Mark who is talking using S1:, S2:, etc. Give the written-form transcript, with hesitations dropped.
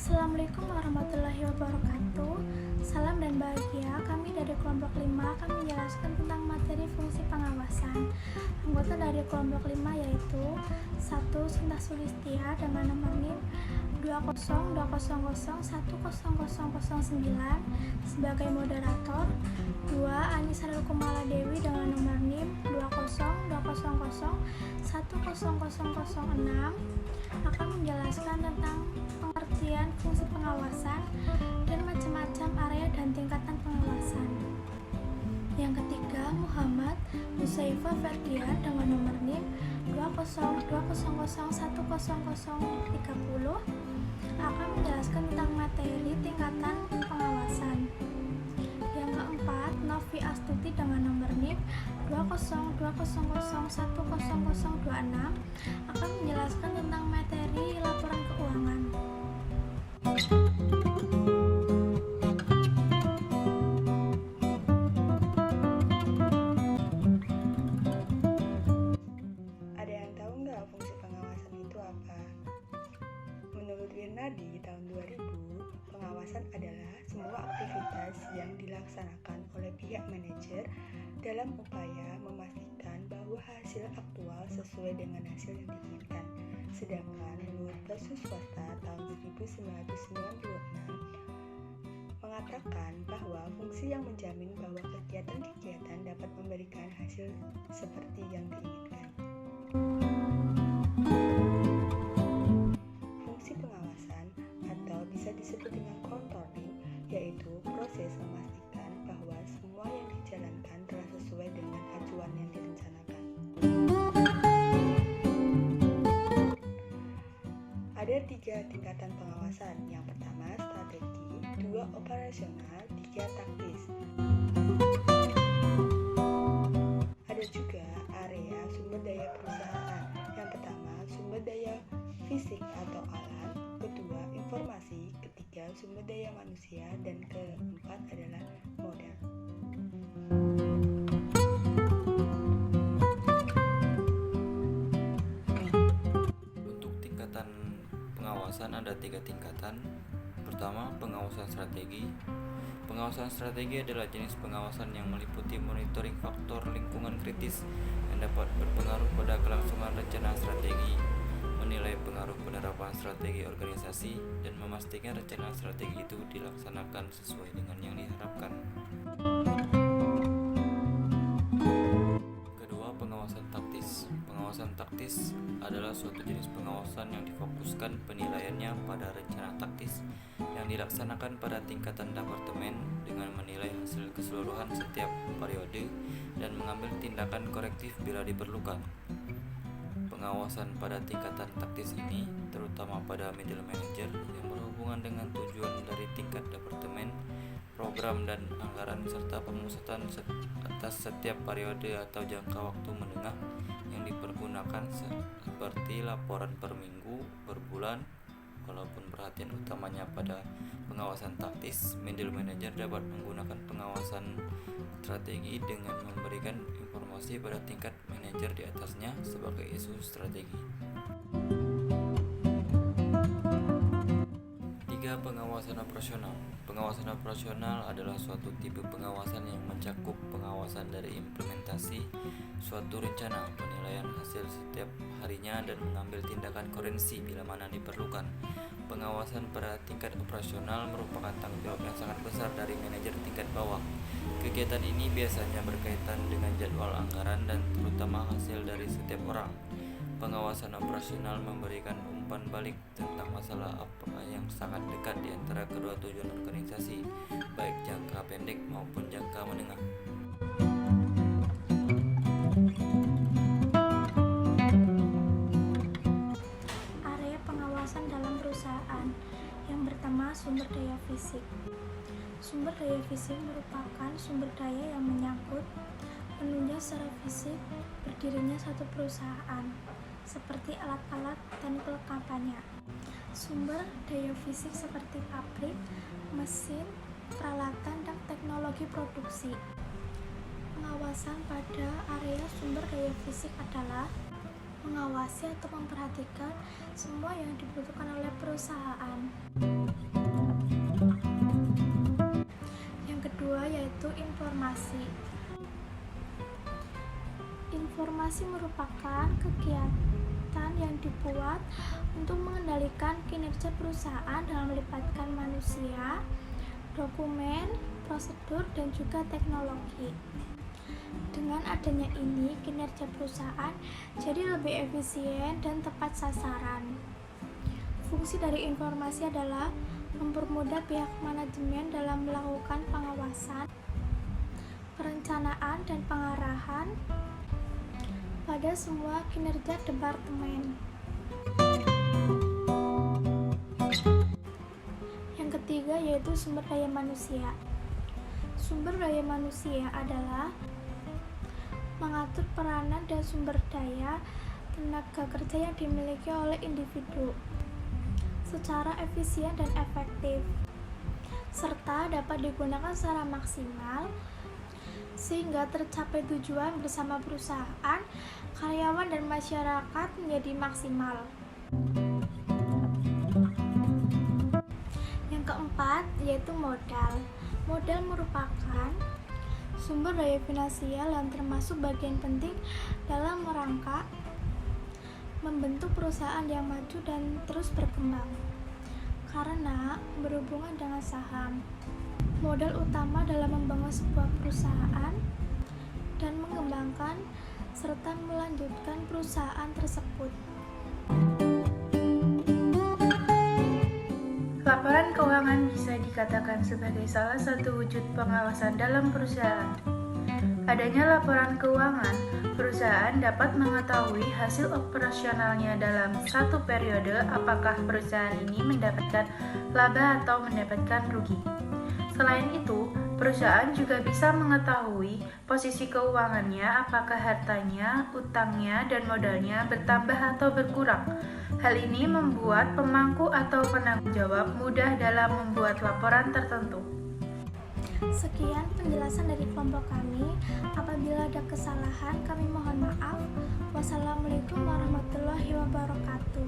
S1: Assalamualaikum warahmatullahi wabarakatuh. Salam dan bahagia. Kami dari kelompok 5 akan menjelaskan tentang materi fungsi pengawasan. Anggota dari kelompok 5 yaitu 1. Sinta Sulistia dengan nomor NIM 202001009 sebagai moderator. 2. Anissa Kumala Dewi dengan nomor NIM 202001006 akan menjelaskan tentang pengertian fungsi pengawasan dan macam-macam area dan tingkatan pengawasan. Yang ketiga, Muhammad Nusaifa Ferdian dengan nomor NIM 20200101030 akan menjelaskan tentang materi tingkatan pengawasan. Yang keempat, Novi Astuti dengan nomor NIM 20200101026 akan menjelaskan tentang materi laporan keuangan.
S2: Ada yang tahu nggak fungsi pengawasan itu apa? Menurut Wirnadi tahun 2000, pengawasan adalah semua aktivitas yang dilaksanakan oleh pihak manajer dalam upaya memastikan bahwa hasil aktual sesuai dengan hasil yang diinginkan. Sedangkan menurut Basus Swasta tahun 1996 mengatakan bahwa fungsi yang menjamin bahwa kegiatan-kegiatan dapat memberikan hasil seperti yang diinginkan. Fungsi pengawasan atau bisa disebut dengan controlling, yaitu proses memastikan bahwa semua yang dijalankan telah sesuai dengan acuan yang direncanakan. Ada 3 tingkatan pengawasan. Yang pertama strategi, 2 operasional, 3 taktis. Ada juga area sumber daya perusahaan. Yang pertama sumber daya fisik atau alat, kedua informasi, ketiga sumber daya manusia, dan keempat adalah modal.
S3: Untuk tingkatan pengawasan ada 3 tingkatan. Pertama, pengawasan strategi. Pengawasan strategi adalah jenis pengawasan yang meliputi monitoring faktor lingkungan kritis yang dapat berpengaruh pada kelangsungan rencana strategi, menilai pengaruh penerapan strategi organisasi, dan memastikan rencana strategi itu dilaksanakan sesuai dengan yang diharapkan. Kedua, pengawasan taktis. Pengawasan taktis adalah suatu jenis pengawasan yang difokuskan penilaiannya pada rencana taktis yang dilaksanakan pada tingkatan departemen dengan menilai hasil keseluruhan setiap periode dan mengambil tindakan korektif bila diperlukan. Pengawasan pada tingkatan taktis ini terutama pada middle manager yang berhubungan dengan tujuan dari tingkat departemen, program dan anggaran serta pemusatan atas setiap periode atau jangka waktu menengah yang dipergunakan seperti laporan per minggu, per bulan. Walaupun perhatian utamanya pada pengawasan taktis, middle manager dapat menggunakan pengawasan strategi dengan memberikan informasi pada tingkat manajer di atasnya sebagai isu strategi. 3. Pengawasan operasional. Pengawasan operasional adalah suatu tipe pengawasan yang mencakup pengawasan dari implementasi suatu rencana, penilaian hasil setiap harinya, dan mengambil tindakan koreksi bila mana diperlukan. Pengawasan pada tingkat operasional merupakan tanggung jawab yang sangat besar dari manajer tingkat bawah. Kegiatan ini biasanya berkaitan dengan jadwal anggaran dan terutama hasil dari setiap orang. Pengawasan operasional memberikan umpan balik tentang masalah apa yang sangat dekat di antara kedua tujuan organisasi, baik jangka pendek maupun jangka menengah.
S1: Area pengawasan dalam perusahaan. Yang pertama, sumber daya fisik. Sumber daya fisik merupakan sumber daya yang menyangkut menunjang secara fisik berdirinya satu perusahaan, seperti alat-alat dan kelengkapannya. Sumber daya fisik seperti pabrik, mesin, peralatan, dan teknologi produksi. Pengawasan pada area sumber daya fisik adalah mengawasi atau memperhatikan semua yang dibutuhkan oleh perusahaan. informasi. Informasi merupakan kegiatan yang dibuat untuk mengendalikan kinerja perusahaan dalam melibatkan manusia, dokumen, prosedur, dan juga teknologi. Dengan adanya ini, kinerja perusahaan jadi lebih efisien dan tepat sasaran. Fungsi dari informasi adalah mempermudah pihak manajemen dalam melakukan pengawasan, perencanaan, dan pengarahan pada semua kinerja departemen. Yang ketiga yaitu sumber daya manusia. Sumber daya manusia adalah mengatur peranan dan sumber daya tenaga kerja yang dimiliki oleh individu secara efisien dan efektif, serta dapat digunakan secara maksimal sehingga tercapai tujuan bersama perusahaan, karyawan, dan masyarakat menjadi maksimal. Yang keempat yaitu modal. Modal merupakan sumber daya finansial yang termasuk bagian penting dalam rangka membentuk perusahaan yang maju dan terus berkembang karena berhubungan dengan saham. Modal utama dalam membangun sebuah perusahaan dan mengembangkan serta melanjutkan perusahaan tersebut.
S4: Laporan keuangan bisa dikatakan sebagai salah satu wujud pengawasan dalam perusahaan. Adanya laporan keuangan, perusahaan dapat mengetahui hasil operasionalnya dalam satu periode, apakah perusahaan ini mendapatkan laba atau mendapatkan rugi. Selain itu, perusahaan juga bisa mengetahui posisi keuangannya, apakah hartanya, utangnya, dan modalnya bertambah atau berkurang. Hal ini membuat pemangku atau penanggung jawab mudah dalam membuat laporan tertentu.
S1: Sekian penjelasan dari kelompok kami. Apabila ada kesalahan, kami mohon maaf. Wassalamualaikum warahmatullahi wabarakatuh.